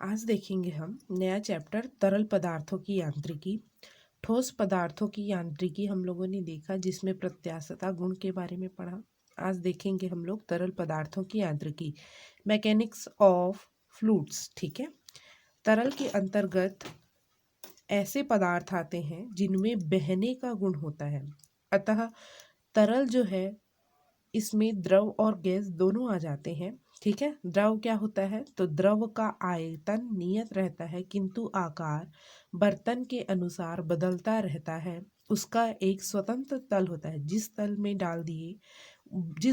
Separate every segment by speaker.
Speaker 1: आज देखेंगे हम नया चैप्टर तरल पदार्थों की यांत्रिकी। ठोस पदार्थों की यांत्रिकी हम लोगों ने देखा, जिसमें प्रत्यास्थता गुण के बारे में पढ़ा। आज देखेंगे हम लोग तरल पदार्थों की यांत्रिकी, मैकेनिक्स ऑफ फ्लूइड्स। ठीक है। तरल के अंतर्गत ऐसे पदार्थ आते हैं जिनमें बहने का गुण होता है। अतः तरल जो है, इसमें द्रव और गैस दोनों आ जाते हैं। ठीक है। द्रव क्या होता है? तो द्रव का आयतन नियत रहता है, किंतु आकार बर्तन के अनुसार बदलता रहता है। उसका एक स्वतंत्र तल होता है, जिस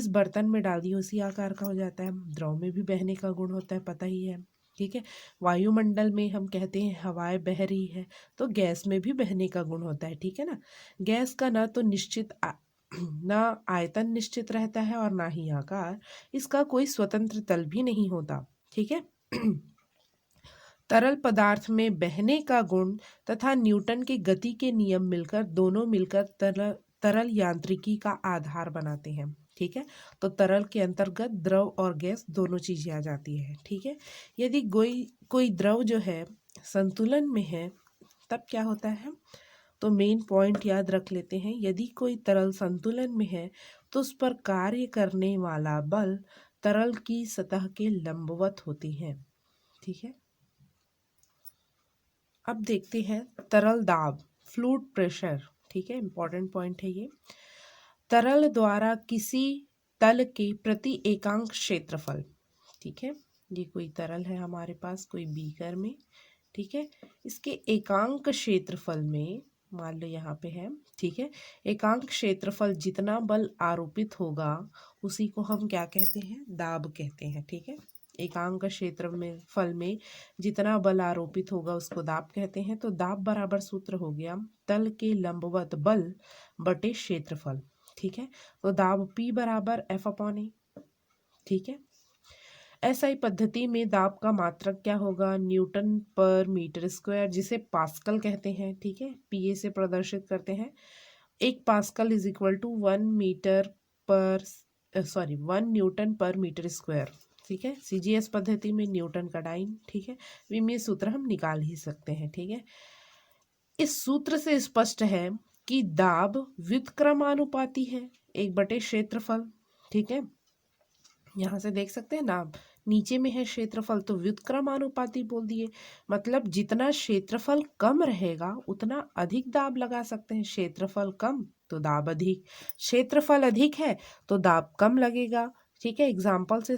Speaker 1: बर्तन में डाल दिए उसी आकार का हो जाता है। द्रव में भी बहने का गुण होता है, पता ही है। ठीक है। वायुमंडल में हम कहते हैं हवाएं बह रही है, तो गैस में भी बहने का गुण होता है। ठीक है ना। गैस का ना तो ना आयतन निश्चित रहता है और ना ही आकार। इसका कोई स्वतंत्र तल भी नहीं होता। ठीक है। तरल पदार्थ में बहने का गुण तथा न्यूटन के गति के नियम दोनों मिलकर तरल यांत्रिकी का आधार बनाते हैं। ठीक है। तो तरल के अंतर्गत द्रव और गैस दोनों चीजें आ जाती है। ठीक है। यदि कोई द्रव जो है संतुलन में है, तब क्या होता है? तो मेन पॉइंट याद रख लेते हैं। यदि कोई तरल संतुलन में है तो उस पर कार्य करने वाला बल तरल की सतह के लंबवत होती है। ठीक है। अब देखते हैं तरल दाब, फ्लूइड प्रेशर। ठीक है, इंपॉर्टेंट पॉइंट है ये। तरल द्वारा किसी तल के प्रति एकांक क्षेत्रफल। ठीक है। ये कोई तरल है हमारे पास, कोई बीकर में। ठीक है। इसके एकांक क्षेत्रफल में, मान लो यहाँ पे है। ठीक है। एकांक क्षेत्रफल जितना बल आरोपित होगा उसी को हम क्या कहते हैं? दाब कहते हैं। ठीक है। एकांक क्षेत्र में फल में जितना बल आरोपित होगा उसको दाब कहते हैं। तो दाब बराबर सूत्र हो गया तल के लंबवत बल बटे क्षेत्रफल। ठीक है। तो दाब P बराबर F/A। ठीक है। एसआई पद्धति में दाब का मात्रक क्या होगा? न्यूटन पर मीटर स्क्वायर, जिसे पास्कल कहते हैं। ठीक है। पीए से प्रदर्शित करते हैं। एक pascal is equal to 1 newton per metre square. ठीक है। सीजीएस पद्धति में न्यूटन का डाइन। ठीक है। विमीय सूत्र हम निकाल ही सकते हैं। ठीक है। इस सूत्र से स्पष्ट है कि दाब व्युत्क्रमानुपाती है 1/, क्षेत्रफल। ठीक है। यहाँ से देख सकते हैं ना, नीचे में है क्षेत्रफल, तो व्युत्क्रमानुपाती बोल दिए। मतलब जितना क्षेत्रफल कम रहेगा उतना अधिक दाब लगा सकते हैं। क्षेत्रफल कम तो दाब अधिक, क्षेत्रफल अधिक है तो दाब कम लगेगा। ठीक है। एग्जाम्पल से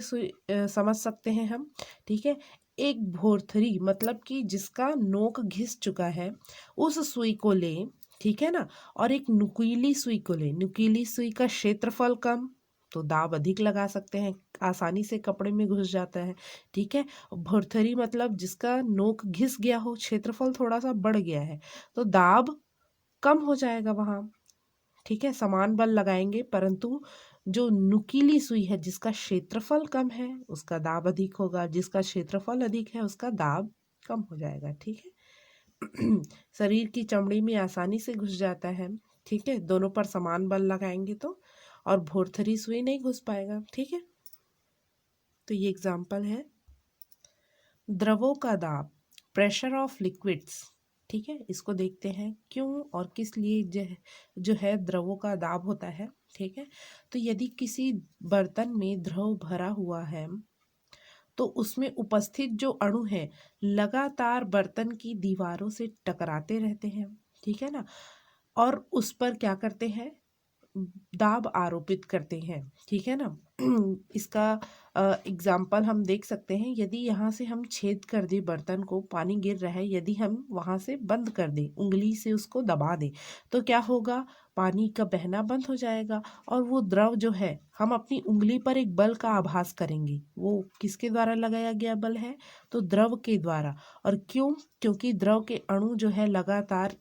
Speaker 1: समझ सकते हैं हम। ठीक है। एक भोरथरी, मतलब कि जिसका नोक घिस चुका है, उस सुई को ले। ठीक है ना। और एक नुकीली सुई को ले। नुकीली सुई का क्षेत्रफल कम तो दाब अधिक लगा सकते हैं, आसानी से कपड़े में घुस जाता है। ठीक है। भरथरी मतलब जिसका नोक घिस गया हो, क्षेत्रफल थोड़ा सा बढ़ गया है, तो दाब कम हो जाएगा वहां। ठीक है। समान बल लगाएंगे, परंतु जो नुकीली सुई है जिसका क्षेत्रफल कम है उसका दाब अधिक होगा, जिसका क्षेत्रफल अधिक है उसका दाब कम हो जाएगा। ठीक है। शरीर की चमड़ी में आसानी से घुस जाता है। ठीक है। दोनों पर समान बल लगाएंगे तो, और भोरथरी सुई नहीं घुस पाएगा। ठीक है। तो ये एग्जाम्पल है। द्रवों का दाब, प्रेशर ऑफ लिक्विड्स। ठीक है। इसको देखते हैं क्यों और किस लिए जो है द्रवों का दाब होता है। ठीक है। तो यदि किसी बर्तन में द्रव भरा हुआ है तो उसमें उपस्थित जो अणु है लगातार बर्तन की दीवारों से टकराते रहते हैं। ठीक है ना। और उस पर क्या करते हैं? दाब आरोपित करते हैं। ठीक है ना। इसका एग्जाम्पल हम देख सकते हैं। यदि यहाँ से हम छेद कर दें, बर्तन को पानी गिर रहा है, यदि हम वहाँ से बंद कर दें, उंगली से उसको दबा दें, तो क्या होगा? पानी का बहना बंद हो जाएगा और वो द्रव जो है, हम अपनी उंगली पर एक बल का आभास करेंगे। वो किसके द्वारा लगाया गया बल है? तो द्रव के द्वारा। और क्यों? क्योंकि द्रव के अणु जो है लगातार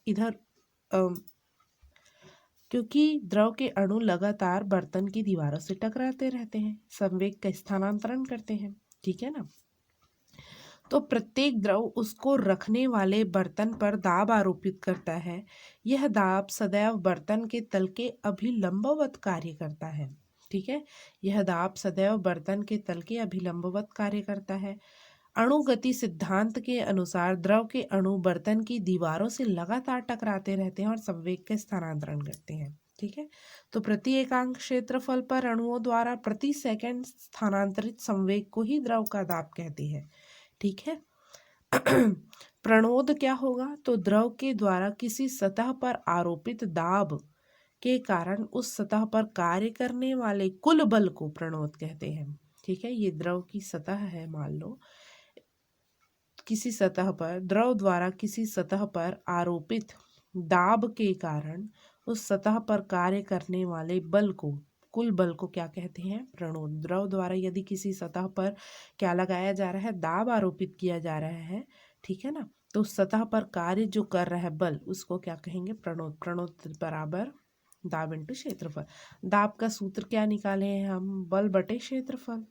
Speaker 1: क्योंकि द्रव के अणु लगातार बर्तन की दीवारों से टकराते रहते हैं, संवेग का स्थानांतरण करते हैं। ठीक है ना। तो प्रत्येक द्रव उसको रखने वाले बर्तन पर दाब आरोपित करता है। यह दाब सदैव बर्तन के तल के अभिलंबवत कार्य करता है। ठीक है। यह दाब सदैव बर्तन के तल के अभिलंबवत कार्य करता है। अणुगति सिद्धांत के अनुसार द्रव के अणु बर्तन की दीवारों से लगातार टकराते रहते हैं और संवेग का स्थानांतरण करते हैं। ठीक है, तो प्रति एकांक क्षेत्रफल पर अणुओं द्वारा प्रति सेकंड स्थानांतरित संवेग को ही द्रव का दाब कहते हैं। ठीक है। प्रणोद क्या होगा? तो द्रव के द्वारा किसी सतह पर आरोपित दाब के कारण उस सतह पर कार्य करने वाले कुल बल को प्रणोद कहते हैं। ठीक है, ये द्रव की सतह है, मान लो किसी सतह पर द्रव द्वारा किसी सतह पर आरोपित दाब के कारण उस सतह पर कार्य करने वाले बल को, कुल बल को क्या कहते हैं? प्रणोद। द्रव द्वारा यदि किसी सतह पर क्या लगाया जा रहा है? दाब आरोपित किया जा रहा है, ठीक है ना, तो उस सतह पर कार्य जो कर रहा है बल, उसको क्या कहेंगे? प्रणोद। प्रणोद बराबर दाब इंटू क्षेत्रफल। दाब का सूत्र क्या निकाले हैं हम? बल बटे क्षेत्रफल।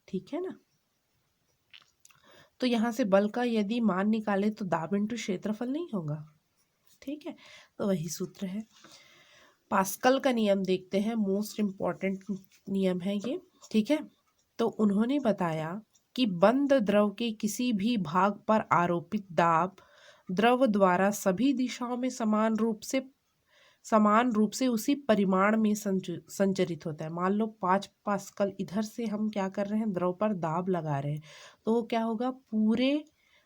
Speaker 1: ठीक है ना, तो यहाँ से बल का यदि मान निकाले तो दाब इंटू क्षेत्रफल नहीं होगा। ठीक है, तो वही सूत्र है। पास्कल का नियम देखते हैं, मोस्ट इम्पॉर्टेंट नियम है ये। ठीक है, तो उन्होंने बताया कि बंद द्रव के किसी भी भाग पर आरोपित दाब द्रव द्वारा सभी दिशाओं में समान रूप से उसी परिमाण में संचरित होता है। मान लो 5 पास्कल इधर से हम क्या कर रहे हैं? द्रव पर दाब लगा रहे हैं, तो वो क्या होगा? पूरे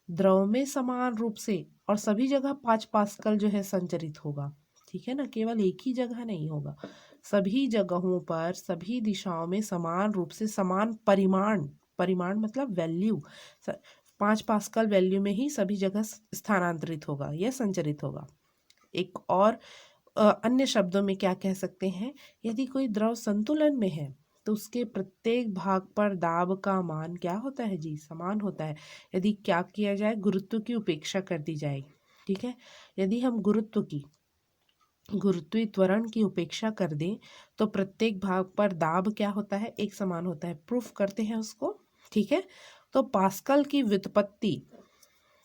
Speaker 1: द्रव में समान रूप से और सभी जगह 5 पास्कल जो है संचरित होगा। ठीक है ना, केवल एक ही जगह नहीं होगा, सभी जगहों पर सभी दिशाओं में समान रूप से समान परिमाण, परिमाण मतलब वैल्यू, 5 पास्कल वैल्यू में ही सभी जगह स्थानांतरित होगा या संचरित होगा। एक और अन्य शब्दों में क्या कह सकते हैं? यदि कोई द्रव संतुलन में है तो उसके प्रत्येक भाग पर दाब का मान क्या होता है जी? समान होता है। यदि क्या किया जाए? गुरुत्व की उपेक्षा कर दी जाए। ठीक है, यदि हम गुरुत्वीय त्वरण की उपेक्षा कर दें तो प्रत्येक भाग पर दाब क्या होता है? एक समान होता है। प्रूफ करते हैं उसको। ठीक है, तो पास्कल की व्युत्पत्ति,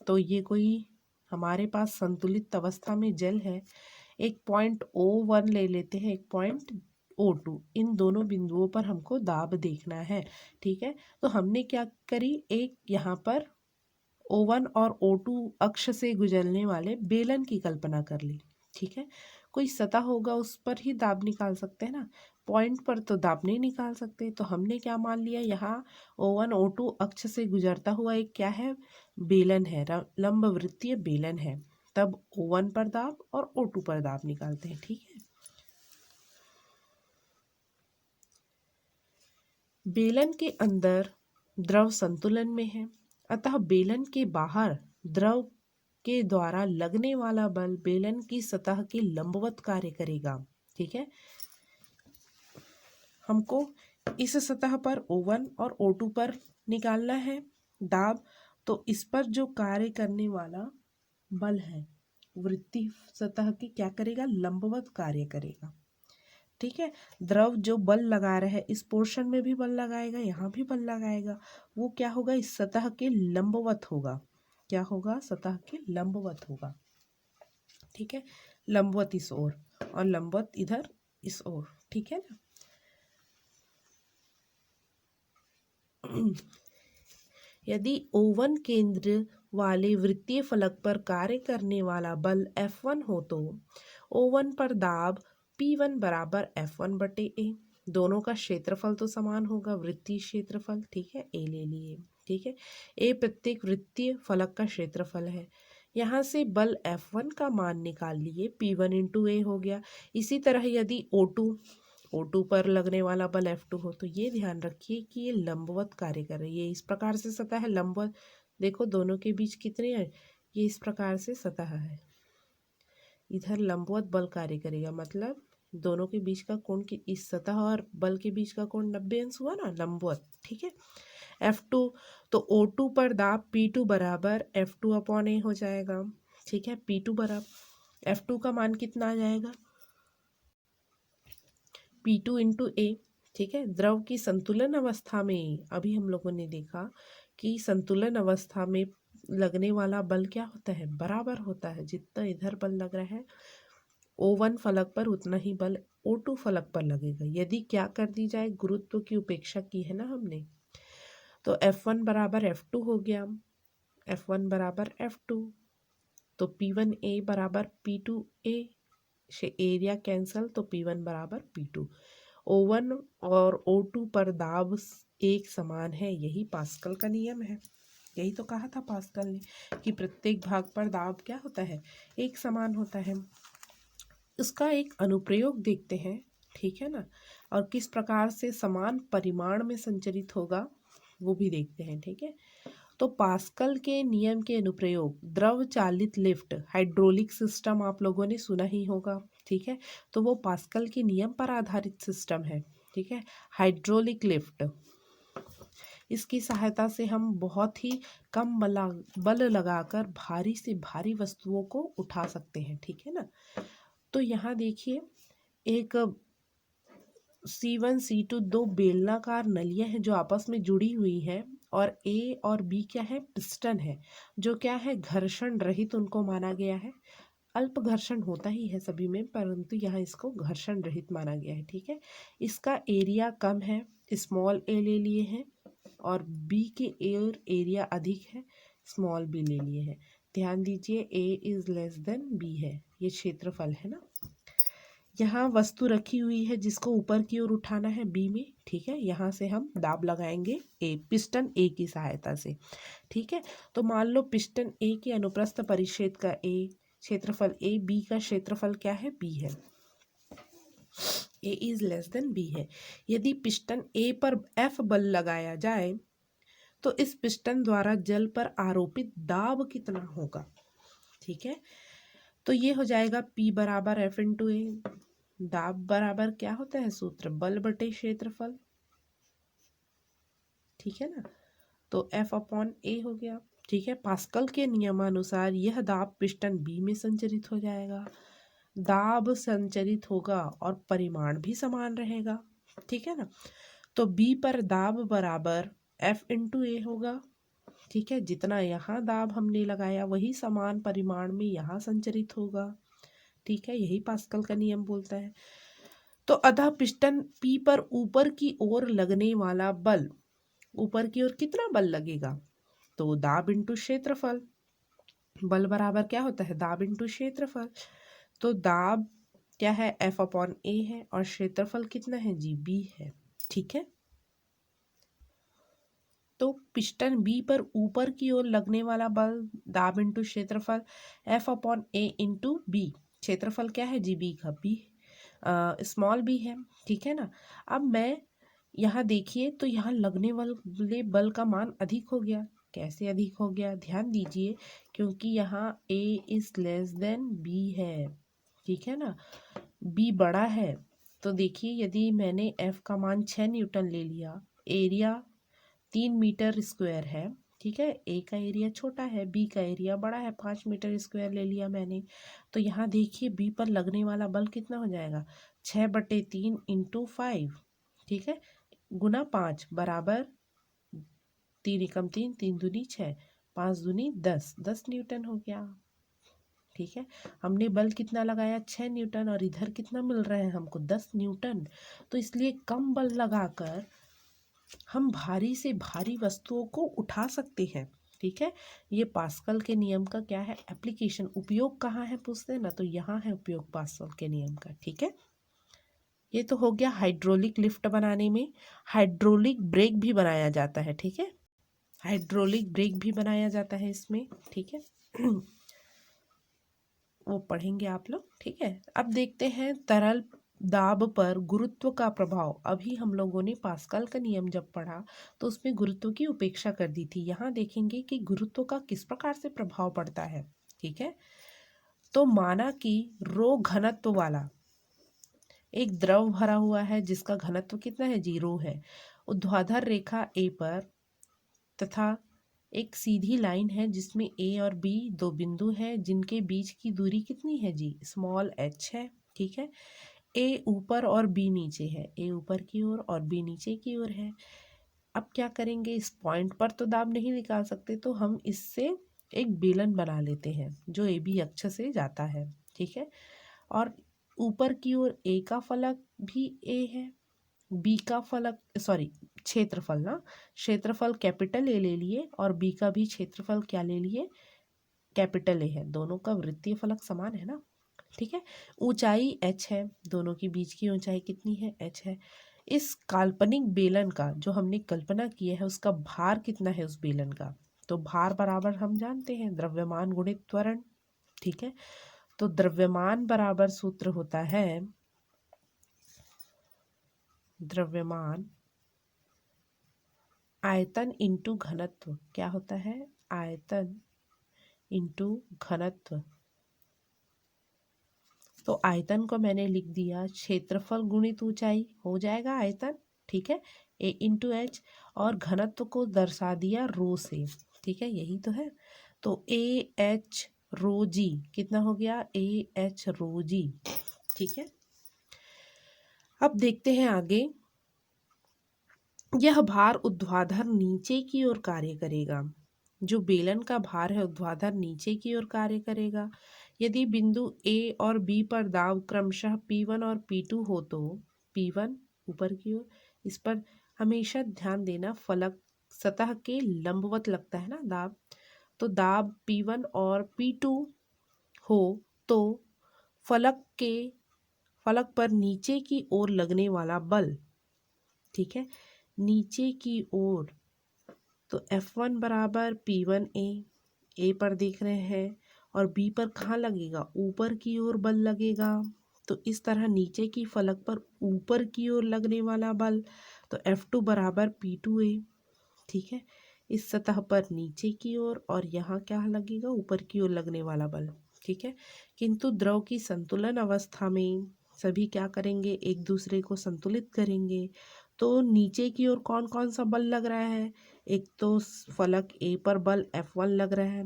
Speaker 1: तो ये कोई हमारे पास संतुलित अवस्था में जल है, एक पॉइंट O1 ले लेते हैं, एक पॉइंट O2, इन दोनों बिंदुओं पर हमको दाब देखना है। ठीक है, तो हमने क्या करी? एक यहाँ पर O1 और O2 अक्ष से गुजरने वाले बेलन की कल्पना कर ली। ठीक है, कोई सतह होगा उस पर ही दाब निकाल सकते हैं ना, पॉइंट पर तो दाब नहीं निकाल सकते। तो हमने क्या मान लिया? यहाँ O1 O2 अक्ष से गुजरता हुआ एक क्या है? बेलन है, लंब वृत्तीय बेलन है। तब O1 पर दाब और O2 पर दाब निकालते हैं। ठीक है, बेलन के अंदर द्रव संतुलन में है, अतः बेलन के बाहर द्रव के द्वारा लगने वाला बल बेलन की सतह के लंबवत कार्य करेगा। ठीक है, हमको इस सतह पर O1 और O2 पर निकालना है दाब, तो इस पर जो कार्य करने वाला बल है वृत्तीय सतह की क्या करेगा? लंबवत कार्य करेगा। ठीक है, द्रव जो बल लगा रहा है इस पोर्शन में भी बल लगाएगा, यहाँ भी बल लगाएगा, वो क्या होगा? इस सतह के लंबवत होगा। क्या होगा? सतह के लंबवत होगा। ठीक है, लंबवत इस ओर और लंबवत इधर इस ओर। ठीक है ना, यदि O1 केंद्र वाले वृत्तीय फलक पर कार्य करने वाला बल F1 हो तो O1 पर दाब P1 बराबर F1 बटे A। दोनों का क्षेत्रफल तो समान होगा, वृत्तीय क्षेत्रफल। ठीक है, A ले लिए। ठीक है, A प्रत्येक वृत्तीय फलक का क्षेत्रफल है। यहाँ से बल F1 का मान निकाल लिए, P1 इंटू A हो गया। इसी तरह यदि O2 पर लगने वाला बल F2 हो तो ये ध्यान रखिए कि ये लंबवत कार्य कर रही है। इस प्रकार से सतह है लंबवत, देखो दोनों के बीच कितने हैं? ये इस प्रकार से सतह है, इधर लंबवत बल कार्य करेगा, मतलब दोनों के बीच का कोण की इस सतह और बल के बीच का कोण 90 अंश हुआ ना, लंबवत। ठीक है, F2 तो O2 पर दाब P2 बराबर F2 अपॉन A हो जाएगा। ठीक है, P2 बराबर F2 का मान कितना आ जाएगा? P2 into A। ठीक है, द्रव की संतुलन अवस्था में अभी हम लोगों ने देखा कि संतुलन अवस्था में लगने वाला बल क्या होता है? बराबर होता है। जितना इधर बल लग रहा है O1 फलक पर उतना ही बल O2 फलक पर लगेगा। यदि क्या कर दी जाए? गुरुत्व की उपेक्षा की है ना हमने, तो F1 बराबर F2 हो गया, F1 बराबर F2, तो P1A बराबर P2A, से एरिया कैंसल, तो P1 बराबर P2। O1 और O2 पर दाब एक समान है, यही पास्कल का नियम है। यही तो कहा था पास्कल ने कि प्रत्येक भाग पर दाब क्या होता है, एक समान होता है। इसका एक अनुप्रयोग देखते हैं, ठीक है ना, और किस प्रकार से समान परिमाण में संचरित होगा वो भी देखते हैं, ठीक है। तो पास्कल के नियम के अनुप्रयोग, द्रव चालित लिफ्ट, हाइड्रोलिक सिस्टम आप लोगों ने सुना ही होगा, ठीक है। तो वो पास्कल के नियम पर आधारित सिस्टम है, ठीक है। हाइड्रोलिक लिफ्ट, इसकी सहायता से हम बहुत ही कम बल लगाकर भारी से भारी वस्तुओं को उठा सकते हैं, ठीक है ना। तो यहाँ देखिए, एक C1 C2 दो बेलनाकार नलियां हैं जो आपस में जुड़ी हुई हैं, और A और B क्या है, पिस्टन है, जो क्या है, घर्षण रहित उनको माना गया है। अल्प घर्षण होता ही है सभी में, परंतु यहाँ इसको घर्षण रहित माना गया है, ठीक है। इसका एरिया कम है, स्मॉल ए ले लिए हैं, और बी के एरिया अधिक है, स्मॉल बी ले लिए हैं। ध्यान दीजिए, A is less than B है, ये क्षेत्रफल है ना। यहाँ वस्तु रखी हुई है जिसको ऊपर की ओर उठाना है B में, ठीक है। यहाँ से हम दाब लगाएंगे पिस्टन A की सहायता से, ठीक है। तो मान लो पिस्टन A के अनुप्रस्थ परिच्छेद का A क्षेत्रफल A, B का क्षेत्रफल क्या है, B है, A is less than B है। यदि पिस्टन A पर F बल लगाया जाए तो इस पिस्टन द्वारा जल पर आरोपित दाब कितना होगा, ठीक है। तो ये हो जाएगा P बराबर F इंटू ए। दाब बराबर क्या होता है सूत्र, बल बटे क्षेत्रफल, ठीक है ना। तो F अपॉन A हो गया, ठीक है। पास्कल के नियमानुसार यह दाब पिस्टन B में संचरित हो जाएगा, दाब संचरित होगा और परिमाण भी समान रहेगा, ठीक है ना। तो B पर दाब बराबर F इंटू ए होगा, ठीक है। जितना यहाँ दाब हमने लगाया वही समान परिमाण में यहाँ संचरित होगा, ठीक है। यही पास्कल का नियम बोलता है। तो अतः पिस्टन P पर ऊपर की ओर लगने वाला बल, ऊपर की ओर कितना बल लगेगा, तो दाब इंटू क्षेत्रफल, बल बराबर क्या होता है, दाब इंटू क्षेत्रफल। तो दाब क्या है, F अपॉन A है, और क्षेत्रफल कितना है जी, B है, ठीक है। तो पिस्टन B पर ऊपर की ओर लगने वाला बल, दाब इंटू क्षेत्रफल, F upon A into B, क्षेत्रफल क्या है जी, B का, B स्मॉल b है, ठीक है ना। अब मैं यहाँ देखिए, तो यहाँ लगने वाले बल का मान अधिक हो गया। कैसे अधिक हो गया, ध्यान दीजिए, क्योंकि यहाँ A is less than B है, ठीक है ना, B बड़ा है। तो देखिए, यदि मैंने F का मान 6 न्यूटन ले लिया, एरिया 3 मीटर स्क्वायर है, ठीक है। A का एरिया छोटा है, B का एरिया बड़ा है, 5 मीटर स्क्वायर ले लिया मैंने। तो यहाँ देखिए B पर लगने वाला बल कितना हो जाएगा, 6/3 इंटू 5, ठीक है, गुना 5 बराबर 3 एकम 3, 3 दूनी 6, 5 दूनी 10, 10 न्यूटन हो गया, ठीक है। हमने बल कितना लगाया, 6 न्यूटन, और इधर कितना मिल रहा है हमको, 10 न्यूटन। तो इसलिए कम बल लगाकर हम भारी से भारी वस्तुओं को उठा सकते हैं, ठीक है। ये पास्कल के नियम का क्या है, एप्लीकेशन, उपयोग कहाँ है पूछते हैं ना, तो यहाँ है उपयोग पास्कल के नियम का, ठीक है। ये तो हो गया हाइड्रोलिक लिफ्ट बनाने में। हाइड्रोलिक ब्रेक भी बनाया जाता है, ठीक है, हाइड्रोलिक ब्रेक भी बनाया जाता है इसमें, ठीक है। वो पढ़ेंगे आप लोग, ठीक है। अब देखते हैं तरल दाब पर गुरुत्व का प्रभाव। अभी हम लोगों ने पास्कल का नियम जब पढ़ा तो उसमें गुरुत्व की उपेक्षा कर दी थी। यहाँ देखेंगे कि गुरुत्व का किस प्रकार से प्रभाव पड़ता है, ठीक है। तो माना कि रो घनत्व वाला एक द्रव भरा हुआ है जिसका घनत्व कितना है, 0 है। ऊर्ध्वाधर रेखा A पर तथा एक सीधी लाइन है जिसमें A और B दो बिंदु हैं जिनके बीच की दूरी कितनी है जी, स्मॉल h है, ठीक है। A ऊपर और B नीचे है, A ऊपर की ओर और B नीचे की ओर है। अब क्या करेंगे, इस पॉइंट पर तो दाब नहीं निकाल सकते, तो हम इससे एक बेलन बना लेते हैं जो AB अक्ष से जाता है, ठीक है। और ऊपर की ओर A का फलक भी A है, B का फलक क्षेत्रफल ना, क्षेत्रफल कैपिटल ए ले लिए और बी का भी क्षेत्रफल क्या ले लिए, कैपिटल ए है। दोनों का वृत्तीय फलक समान है ना, ठीक है। ऊंचाई h है, दोनों के बीच की ऊंचाई कितनी है, h है। इस काल्पनिक बेलन का जो हमने कल्पना किया है उसका भार कितना है उस बेलन का, तो भार बराबर हम जानते हैं द्रव्यमान गुणित त्वरण, ठीक है। तो द्रव्यमान बराबर सूत्र होता है द्रव्यमान आयतन इंटू घनत्व, क्या होता है, आयतन इंटू घनत्व। तो आयतन को मैंने लिख दिया क्षेत्रफल गुणित ऊंचाई, हो जाएगा आयतन, ठीक है, ए इंटू एच, और घनत्व को दर्शा दिया रो से, ठीक है, यही तो है। तो ए एच रो जी कितना हो गया, ए एच रो जी, ठीक है। अब देखते हैं आगे, यह भार ऊर्ध्वाधर नीचे की ओर कार्य करेगा, जो बेलन का भार है ऊर्ध्वाधर नीचे की ओर कार्य करेगा। यदि बिंदु ए और बी पर दाब क्रमशः P1 और P2 हो तो P1 ऊपर की ओर, इस पर हमेशा ध्यान देना फलक सतह के लंबवत लगता है ना दाब, तो दाब P1 और P2 हो तो फलक पर नीचे की ओर लगने वाला बल, ठीक है, नीचे की ओर, तो F1 बराबर P1 ए पर देख रहे हैं, और बी पर कहाँ लगेगा, ऊपर की ओर बल लगेगा। तो इस तरह नीचे की फलक पर ऊपर की ओर लगने वाला बल, तो F2 बराबर P2a, ठीक है। इस सतह पर नीचे की ओर और यहाँ क्या लगेगा, ऊपर की ओर लगने वाला बल, ठीक है। किंतु द्रव की संतुलन अवस्था में सभी क्या करेंगे, एक दूसरे को संतुलित करेंगे। तो नीचे की ओर कौन कौन सा बल लग रहा है, एक तो फलक ए पर बल F1 लग रहा है,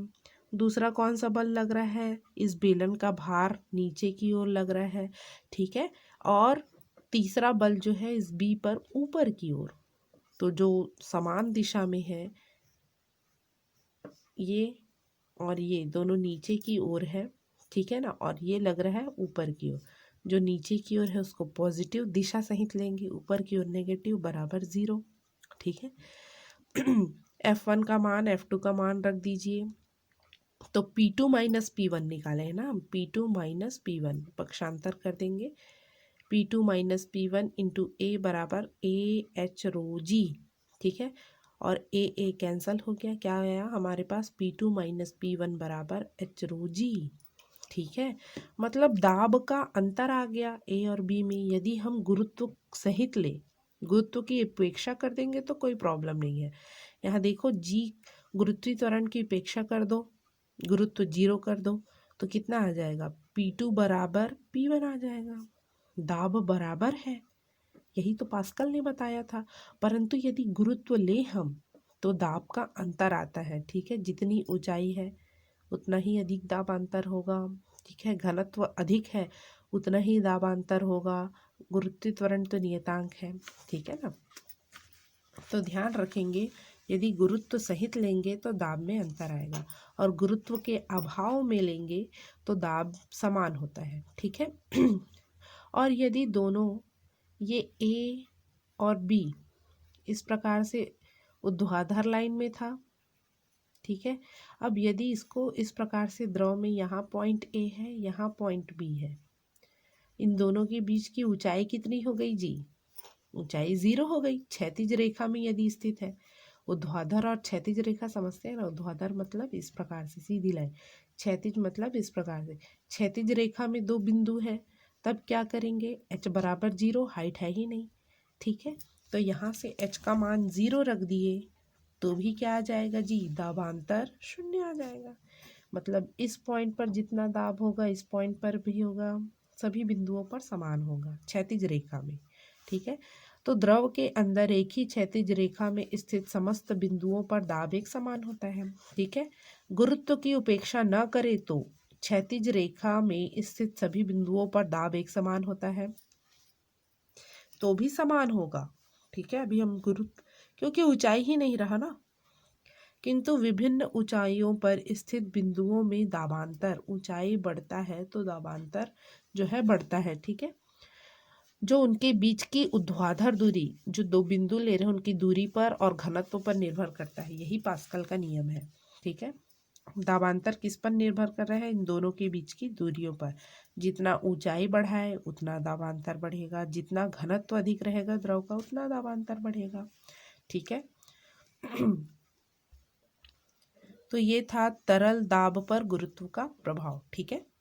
Speaker 1: दूसरा कौन सा बल लग रहा है, इस बेलन का भार नीचे की ओर लग रहा है, ठीक है, और तीसरा बल जो है इस बी पर ऊपर की ओर। तो जो समान दिशा में है ये और ये दोनों नीचे की ओर है, ठीक है ना, और ये लग रहा है ऊपर की ओर। जो नीचे की ओर है उसको पॉजिटिव दिशा सहित लेंगे, ऊपर की ओर नेगेटिव, बराबर 0, ठीक है। F1 का मान F2 का मान रख दीजिए, तो P2 माइनस P1 निकाले है ना हम, P2 माइनस P1 पक्षांतर कर देंगे, P2 माइनस P1 इंटू ए बराबर ए एच रो जी, ठीक है, और ए कैंसल हो गया, क्या आया हमारे पास, P2 माइनस P1 बराबर एच रो जी, ठीक है। मतलब दाब का अंतर आ गया ए और बी में। यदि हम गुरुत्व सहित ले, गुरुत्व की उपेक्षा कर देंगे तो कोई प्रॉब्लम नहीं है। यहाँ देखो जी, गुरुत्वीय त्वरण की उपेक्षा कर दो, गुरुत्व 0 कर दो, तो कितना आ जाएगा, P2 बराबर P1 आ जाएगा, दाब बराबर है, यही तो पास्कल ने बताया था। परंतु यदि गुरुत्व ले हम तो दाब का अंतर आता है, ठीक है, जितनी ऊंचाई है उतना ही अधिक दाबांतर होगा, ठीक है, घनत्व अधिक है उतना ही दाबांतर होगा, गुरुत्वीय त्वरण तो नियतांक है, ठीक है ना। तो ध्यान रखेंगे, यदि गुरुत्व सहित लेंगे तो दाब में अंतर आएगा, और गुरुत्व के अभाव में लेंगे तो दाब समान होता है, ठीक है। और यदि दोनों ये ए और बी इस प्रकार से ऊर्ध्वाधर लाइन में था, ठीक है। अब यदि इसको इस प्रकार से द्रव में यहाँ पॉइंट ए है, यहाँ पॉइंट बी है, इन दोनों के बीच की ऊंचाई कितनी हो गई जी, ऊंचाई 0 हो गई। क्षैतिज रेखा में यदि स्थित है, ऊर्ध्वाधर और क्षैतिज रेखा समझते हैं ना, ऊर्ध्वाधर मतलब इस प्रकार से सीधी लाइन, क्षैतिज मतलब इस प्रकार से। क्षैतिज रेखा में दो बिंदु है, तब क्या करेंगे, h बराबर 0, हाइट है ही नहीं, ठीक है। तो यहाँ से h का मान 0 रख दिए तो भी क्या आ जाएगा जी, दाबांतर 0 आ जाएगा। मतलब इस पॉइंट पर जितना दाब होगा इस पॉइंट पर भी होगा, सभी बिंदुओं पर समान होगा क्षैतिज रेखा में, ठीक है। तो द्रव के अंदर एक ही क्षैतिज रेखा में स्थित समस्त बिंदुओं पर दाब एक समान होता है, ठीक है। गुरुत्व की उपेक्षा न करे तो क्षैतिज रेखा में स्थित सभी बिंदुओं पर दाब एक समान होता है, तो भी समान होगा, ठीक है। अभी हम गुरुत्व, क्योंकि ऊंचाई ही नहीं रहा ना, किंतु विभिन्न ऊंचाइयों पर स्थित बिंदुओं में दाबांतर, ऊंचाई बढ़ता है तो दाबांतर जो है बढ़ता है, ठीक है। जो उनके बीच की ऊर्ध्वाधर दूरी, जो दो बिंदु ले रहे हैं उनकी दूरी पर और घनत्व पर निर्भर करता है। यही पास्कल का नियम है। ठीक है, दाबांतर किस पर निर्भर कर रहा है? इन दोनों के बीच की दूरियों पर। जितना ऊंचाई बढ़ाए उतना दाबांतर बढ़ेगा, जितना घनत्व अधिक रहेगा द्रव का उतना दाबांतर बढ़ेगा। ठीक है तो ये था तरल दाब पर गुरुत्व का प्रभाव। ठीक है।